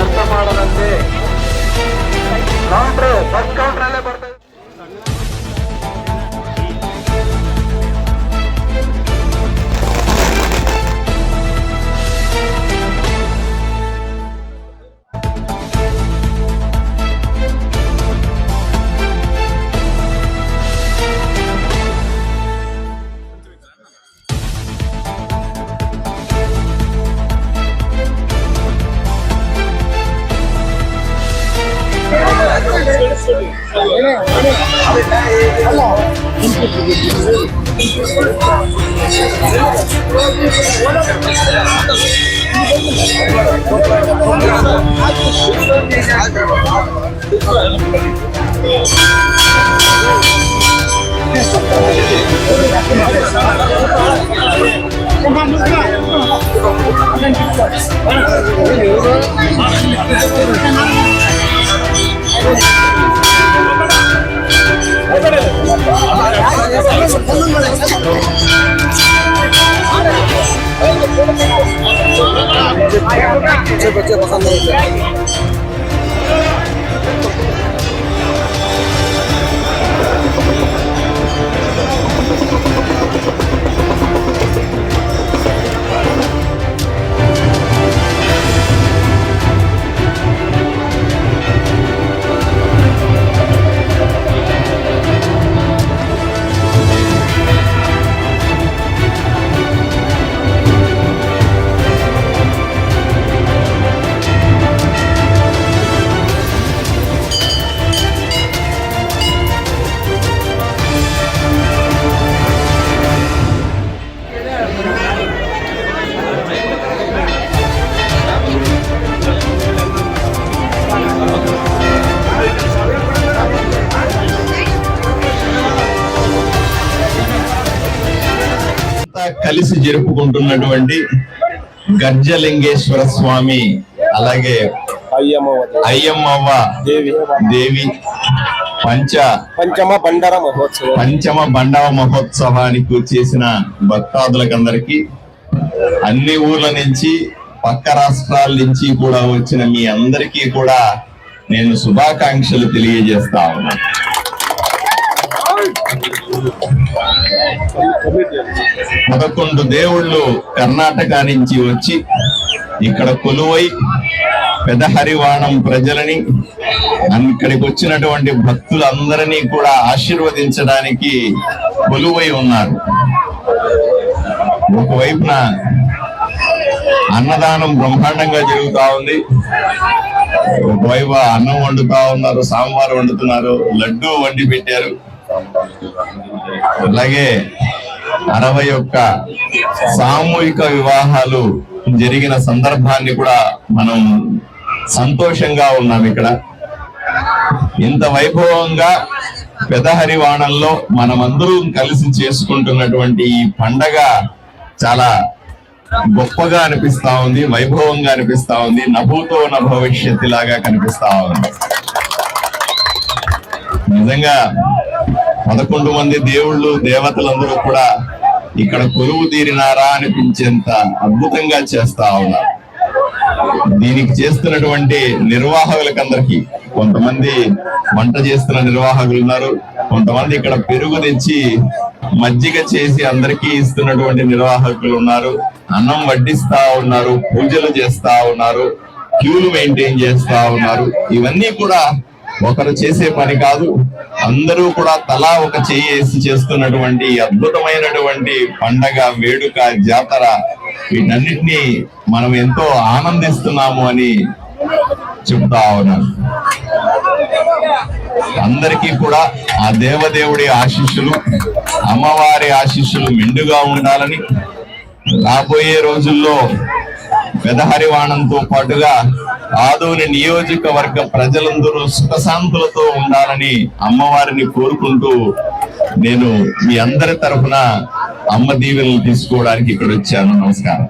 ಎಂತ ಮಾಡದಂತೆ counter first ಕೌಂಟ್ರಲ್ಲೇ ಬರ್ತದೆ. बच्चे पसंद नहीं కలిసి జరుపుకుంటున్నటువంటి గర్జలింగేశ్వర స్వామి అలాగే అయ్యమ్మవ్వ దేవి పంచమ బండవ మహోత్సవానికి చేసిన భక్తాదులకందరికీ అన్ని ఊర్ల నుంచి పక్క రాష్ట్రాల నుంచి కూడా వచ్చిన మీ అందరికీ కూడా నేను శుభాకాంక్షలు తెలియజేస్తా ఉన్నాను. 11 దేవుళ్ళు కర్ణాటక నుంచి వచ్చి ఇక్కడ కొలువై పెదహరివాణం ప్రజలని ఇక్కడికి వచ్చినటువంటి భక్తులందరినీ కూడా ఆశీర్వదించడానికి కొలువై ఉన్నారు. ఒకవైపున అన్నదానం బ్రహ్మాండంగా జరుగుతా ఉంది, ఒకవైపు అన్నం వండుతా ఉన్నారు, సాంబార్ వండుతున్నారు, లడ్డూ వండి పెట్టారు. అలాగే 61 సామూహిక వివాహాలు జరిగిన సందర్భాన్ని కూడా మనం సంతోషంగా ఉన్నాం. ఇక్కడ ఇంత వైభవంగా పెదహరివాణంలో మనమందరం కలిసి చేసుకుంటున్నటువంటి ఈ పండగ చాలా గొప్పగా అనిపిస్తా ఉంది, వైభవంగా అనిపిస్తా ఉంది, నభూతో న భవిష్యత్తు లాగా కనిపిస్తా ఉంది. నిజంగా 11 మంది దేవుళ్ళు దేవతలందరూ కూడా ఇక్కడ కొలువు తీరినారా అనిపించేంత అద్భుతంగా చేస్తా ఉన్నారు. దీనికి చేస్తున్నటువంటి నిర్వాహకులకందరికీ, కొంతమంది వంట చేస్తున్న నిర్వాహకులు ఉన్నారు, కొంతమంది ఇక్కడ పెరుగు తెచ్చి మజ్జిగ చేసి అందరికీ ఇస్తున్నటువంటి నిర్వాహకులు ఉన్నారు, అన్నం వడ్డిస్తా ఉన్నారు, పూజలు చేస్తా ఉన్నారు, క్యూలు మెయింటైన్ చేస్తా ఉన్నారు. ఇవన్నీ కూడా ఒకరు చేసే పని కాదు, అందరూ కూడా తలా ఒక చేసి చేస్తున్నటువంటి అద్భుతమైనటువంటి పండగ, వేడుక, జాతర, వీటన్నిటినీ మనం ఎంతో ఆనందిస్తున్నాము అని చెప్తా ఉన్నాను. అందరికీ కూడా ఆ దేవదేవుడి ఆశీస్సులు, అమ్మవారి ఆశీస్సులు మెండుగా ఉండాలని, రాబోయే రోజుల్లో పెదహరివాణంతో పాటుగా ఆదోని నియోజకవర్గ ప్రజలందరూ సుఖశాంతులతో ఉండాలని అమ్మవారిని కోరుకుంటూ నేను మీ అందరి తరఫున అమ్మ దీవెనలు తీసుకోవడానికి ఇక్కడ వచ్చాను. నమస్కారం.